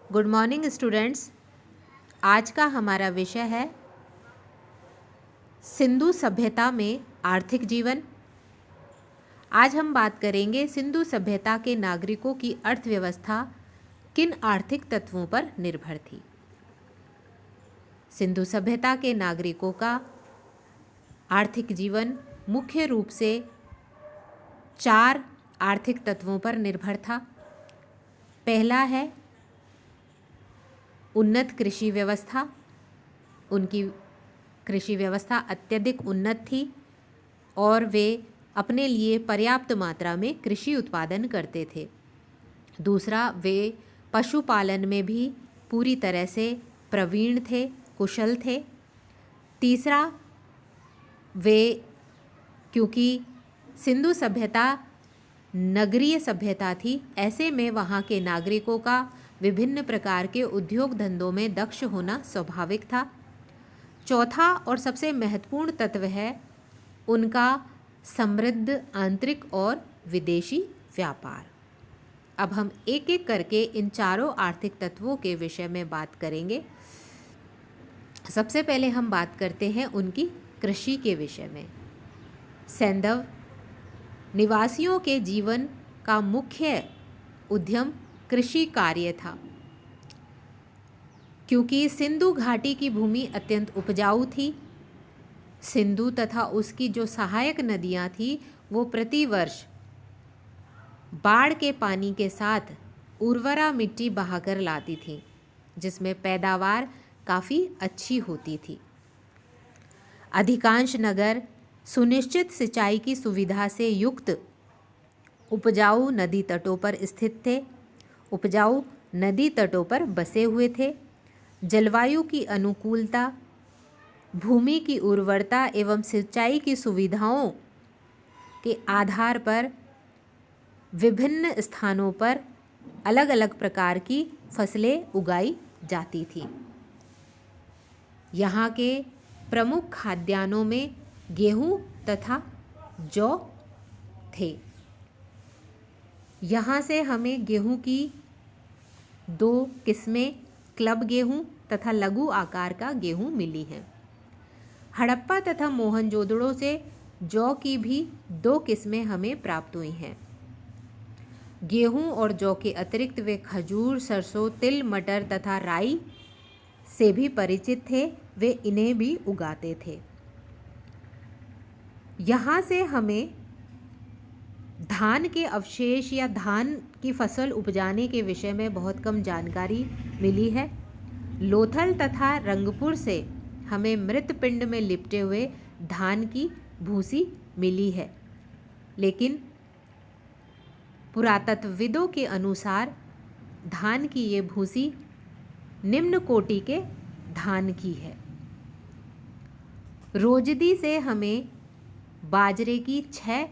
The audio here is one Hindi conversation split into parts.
Good morning students. आज का हमारा विषय है सिंधु सभ्यता में आर्थिक जीवन। आज हम बात करेंगे सिंधु सभ्यता के नागरिकों की अर्थव्यवस्था किन आर्थिक तत्वों पर निर्भर थी। सिंधु सभ्यता के नागरिकों का आर्थिक जीवन मुख्य रूप से 4 आर्थिक तत्वों पर निर्भर था। पहला है उन्नत कृषि व्यवस्था। उनकी कृषि व्यवस्था अत्यधिक उन्नत थी और वे अपने लिए पर्याप्त मात्रा में कृषि उत्पादन करते थे। दूसरा, वे पशुपालन में भी पूरी तरह से प्रवीण थे, कुशल थे। तीसरा, वे क्योंकि सिंधु सभ्यता नगरीय सभ्यता थी, ऐसे में वहाँ के नागरिकों का विभिन्न प्रकार के उद्योग धंधों में दक्ष होना स्वाभाविक था। चौथा और सबसे महत्वपूर्ण तत्व है उनका समृद्ध आंतरिक और विदेशी व्यापार। अब हम एक एक करके इन चारों आर्थिक तत्वों के विषय में बात करेंगे। सबसे पहले हम बात करते हैं उनकी कृषि के विषय में। सैंधव निवासियों के जीवन का मुख्य उद्यम कृषि कार्य था। क्योंकि सिंधु घाटी की भूमि अत्यंत उपजाऊ थी, सिंधु तथा उसकी जो सहायक नदियां थी वो प्रतिवर्ष बाढ़ के पानी के साथ उर्वरा मिट्टी बहाकर लाती थी, जिसमें पैदावार काफ़ी अच्छी होती थी। अधिकांश नगर सुनिश्चित सिंचाई की सुविधा से युक्त उपजाऊ नदी तटों पर स्थित थे, उपजाऊ नदी तटों पर बसे हुए थे। जलवायु की अनुकूलता, भूमि की उर्वरता एवं सिंचाई की सुविधाओं के आधार पर विभिन्न स्थानों पर अलग अलग प्रकार की फसलें उगाई जाती थी। यहाँ के प्रमुख खाद्यान्नों में गेहूँ तथा जौ थे। यहाँ से हमें गेहूँ की 2 किस्में, क्लब गेहूँ तथा लघु आकार का गेहूँ मिली हैं। हड़प्पा तथा मोहनजोदड़ो से जौ की भी 2 किस्में हमें प्राप्त हुई हैं। गेहूँ और जौ के अतिरिक्त वे खजूर, सरसों, तिल, मटर तथा राई से भी परिचित थे। वे इन्हें भी उगाते थे। यहाँ से हमें धान के अवशेष या धान की फसल उपजाने के विषय में बहुत कम जानकारी मिली है। लोथल तथा रंगपुर से हमें मृत पिंड में लिपटे हुए धान की भूसी मिली है, लेकिन पुरातत्वविदों के अनुसार धान की ये भूसी निम्न कोटि के धान की है। रोजदी से हमें बाजरे की 6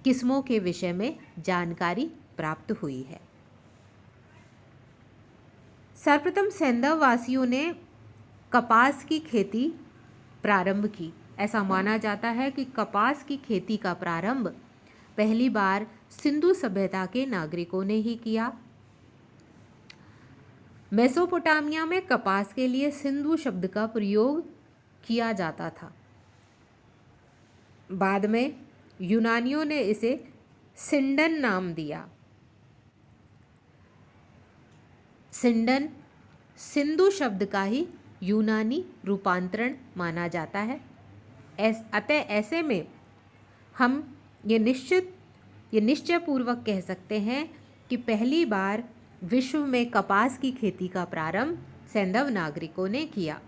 किस्मों के विषय में जानकारी प्राप्त हुई है। सर्वप्रथम सैंधव वासियों ने कपास की खेती प्रारंभ की। ऐसा माना जाता है कि कपास की खेती का प्रारंभ पहली बार सिंधु सभ्यता के नागरिकों ने ही किया। मेसोपोटामिया में कपास के लिए सिंधु शब्द का प्रयोग किया जाता था। बाद में यूनानियों ने इसे सिंडन नाम दिया। सिंडन सिंधु शब्द का ही यूनानी रूपांतरण माना जाता है। अतः ऐसे में हम ये निश्चयपूर्वक कह सकते हैं कि पहली बार विश्व में कपास की खेती का प्रारंभ सैंधव नागरिकों ने किया।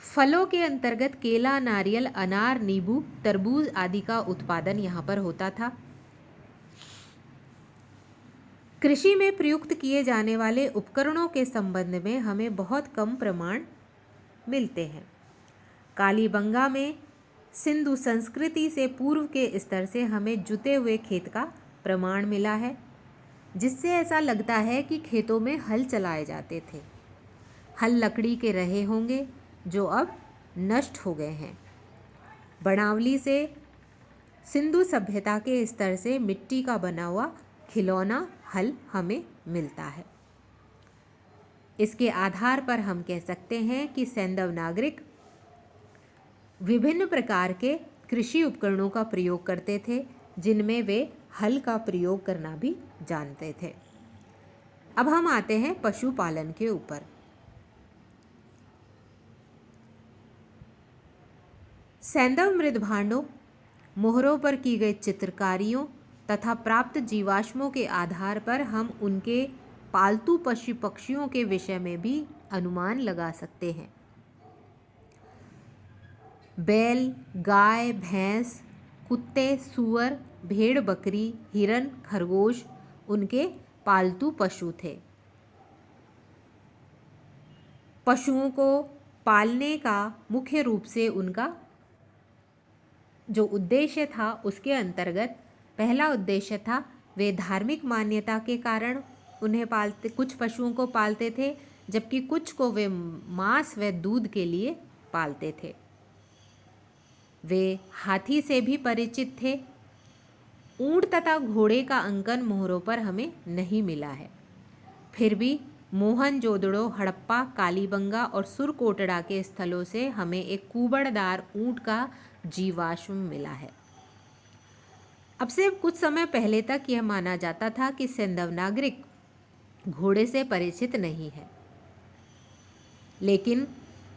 फलों के अंतर्गत केला, नारियल, अनार, नींबू, तरबूज आदि का उत्पादन यहाँ पर होता था। कृषि में प्रयुक्त किए जाने वाले उपकरणों के संबंध में हमें बहुत कम प्रमाण मिलते हैं। कालीबंगा में सिंधु संस्कृति से पूर्व के स्तर से हमें जुते हुए खेत का प्रमाण मिला है, जिससे ऐसा लगता है कि खेतों में हल चलाए जाते थे। हल लकड़ी के रहे होंगे जो अब नष्ट हो गए हैं। बनावली से सिंधु सभ्यता के स्तर से मिट्टी का बना हुआ खिलौना हल हमें मिलता है। इसके आधार पर हम कह सकते हैं कि सैंधव नागरिक विभिन्न प्रकार के कृषि उपकरणों का प्रयोग करते थे, जिनमें वे हल का प्रयोग करना भी जानते थे। अब हम आते हैं पशुपालन के ऊपर। सैंधव मृदभांडों, मोहरों पर की गई चित्रकारियों तथा प्राप्त जीवाश्मों के आधार पर हम उनके पालतू पशु पक्षियों के विषय में भी अनुमान लगा सकते हैं। बैल, गाय, भैंस, कुत्ते, सूअर, भेड़, बकरी, हिरन, खरगोश उनके पालतू पशु थे। पशुओं को पालने का मुख्य रूप से उनका जो उद्देश्य था, उसके अंतर्गत पहला उद्देश्य था वे धार्मिक मान्यता के कारण उन्हें पालते, कुछ पशुओं को पालते थे, जबकि कुछ को वे मांस व दूध के लिए पालते थे। वे हाथी से भी परिचित थे। ऊंट तथा घोड़े का अंकन मोहरों पर हमें नहीं मिला है। फिर भी मोहनजोदड़ो, हड़प्पा, कालीबंगा और सुरकोटड़ा के स्थलों से हमें एक कुबड़दार ऊंट का जीवाश्म मिला है। अब से कुछ समय पहले तक यह माना जाता था कि सैंधव नागरिक घोड़े से परिचित नहीं है, लेकिन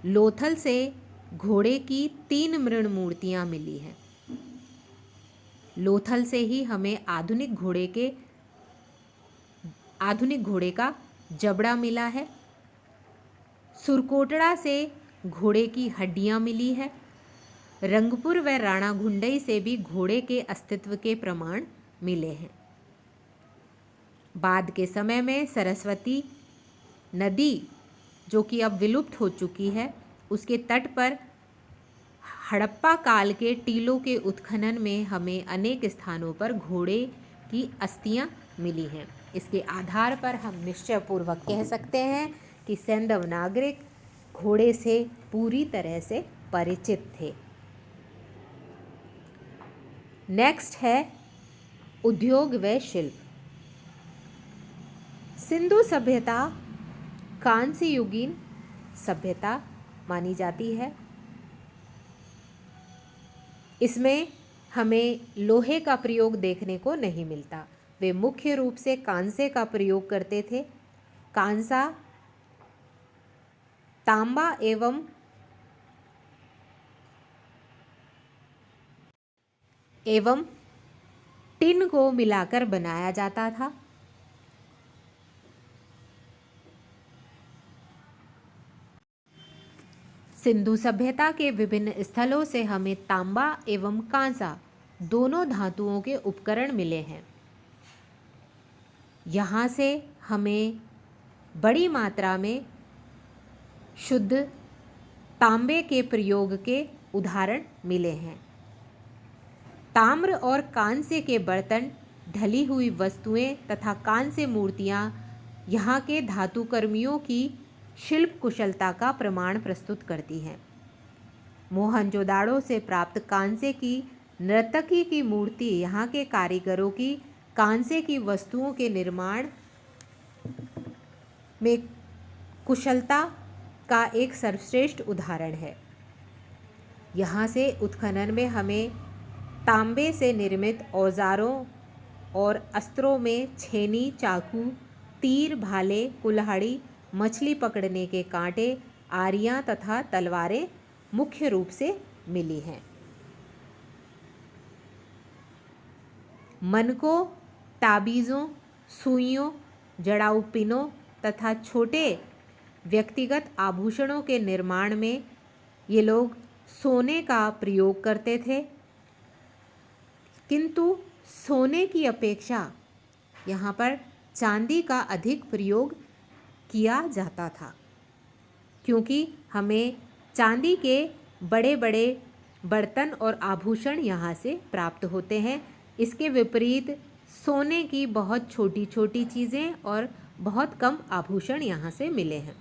लोथल से घोड़े की 3 मृण मूर्तियां मिली हैं। लोथल से ही हमें आधुनिक घोड़े का जबड़ा मिला है। सुरकोटड़ा से घोड़े की हड्डियां मिली है। रंगपुर व राणा घुंडई से भी घोड़े के अस्तित्व के प्रमाण मिले हैं। बाद के समय में सरस्वती नदी, जो कि अब विलुप्त हो चुकी है, उसके तट पर हड़प्पा काल के टीलों के उत्खनन में हमें अनेक स्थानों पर घोड़े की अस्थियां मिली हैं। इसके आधार पर हम निश्चयपूर्वक कह सकते हैं कि सैंधव नागरिक घोड़े से पूरी तरह से परिचित थे। नेक्स्ट है उद्योग व शिल्प। सिंधु सभ्यता कांस्य युगीन सभ्यता मानी जाती है। इसमें हमें लोहे का प्रयोग देखने को नहीं मिलता। वे मुख्य रूप से कांसे का प्रयोग करते थे। कांसा, तांबा एवं टिन को मिलाकर बनाया जाता था। सिंधु सभ्यता के विभिन्न स्थलों से हमें तांबा एवं कांसा दोनों धातुओं के उपकरण मिले हैं। यहाँ से हमें बड़ी मात्रा में शुद्ध तांबे के प्रयोग के उदाहरण मिले हैं। ताम्र और कांस्य के बर्तन, ढली हुई वस्तुएं तथा कांस्य मूर्तियां यहाँ के धातुकर्मियों की शिल्प कुशलता का प्रमाण प्रस्तुत करती हैं। मोहनजोदाड़ो से प्राप्त कांसे की नर्तकी की मूर्ति यहाँ के कारीगरों की कांसे की वस्तुओं के निर्माण में कुशलता का एक सर्वश्रेष्ठ उदाहरण है। यहाँ से उत्खनन में हमें तांबे से निर्मित औजारों और अस्त्रों में छेनी, चाकू, तीर, भाले, कुल्हाड़ी, मछली पकड़ने के कांटे, आरियां तथा तलवारें मुख्य रूप से मिली हैं। मनकों, ताबीज़ों, सुइयों, जड़ाऊ पिनों तथा छोटे व्यक्तिगत आभूषणों के निर्माण में ये लोग सोने का प्रयोग करते थे, किंतु सोने की अपेक्षा यहाँ पर चांदी का अधिक प्रयोग किया जाता था, क्योंकि हमें चांदी के बड़े बड़े बर्तन और आभूषण यहाँ से प्राप्त होते हैं। इसके विपरीत सोने की बहुत छोटी छोटी चीज़ें और बहुत कम आभूषण यहाँ से मिले हैं।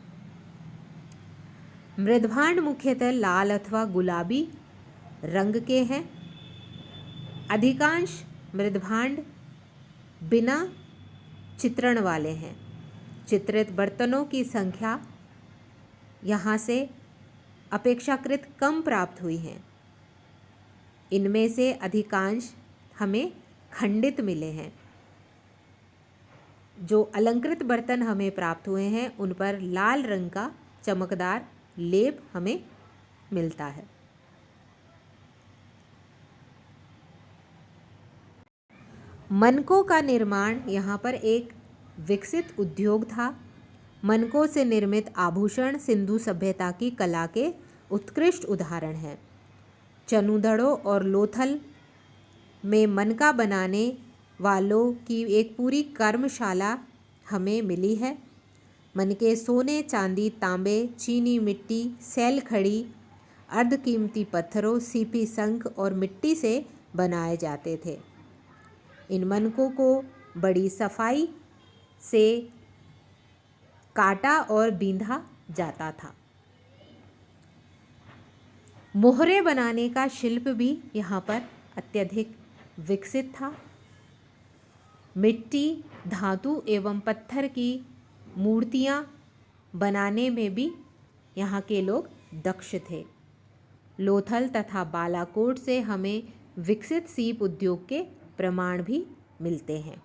मृदभांड मुख्यतः लाल अथवा गुलाबी रंग के हैं। अधिकांश मृदभांड बिना चित्रण वाले हैं। चित्रित बर्तनों की संख्या यहाँ से अपेक्षाकृत कम प्राप्त हुई हैं। इनमें से अधिकांश हमें खंडित मिले हैं। जो अलंकृत बर्तन हमें प्राप्त हुए हैं उन पर लाल रंग का चमकदार लेप हमें मिलता है। मनकों का निर्माण यहाँ पर एक विकसित उद्योग था। मनकों से निर्मित आभूषण सिंधु सभ्यता की कला के उत्कृष्ट उदाहरण हैं। चनुदड़ों और लोथल में मनका बनाने वालों की एक पूरी कर्मशाला हमें मिली है। मनके सोने, चांदी, तांबे, चीनी मिट्टी, सैल खड़ी, अर्धकीमती पत्थरों, सीपी शंख और मिट्टी से बनाए जाते थे। इन मनकों को बड़ी सफाई से काटा और बींधा जाता था। मोहरे बनाने का शिल्प भी यहाँ पर अत्यधिक विकसित था। मिट्टी, धातु एवं पत्थर की मूर्तियाँ बनाने में भी यहाँ के लोग दक्ष थे। लोथल तथा बालाकोट से हमें विकसित सीप उद्योग के प्रमाण भी मिलते हैं।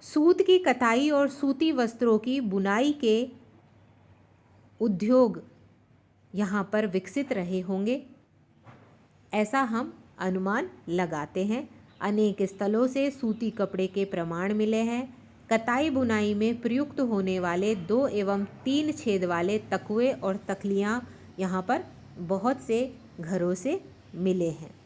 सूत की कताई और सूती वस्त्रों की बुनाई के उद्योग यहाँ पर विकसित रहे होंगे, ऐसा हम अनुमान लगाते हैं। अनेक स्थलों से सूती कपड़े के प्रमाण मिले हैं। कताई बुनाई में प्रयुक्त होने वाले 2 एवं 3 छेद वाले तकवे और तकलियाँ यहाँ पर बहुत से घरों से मिले हैं।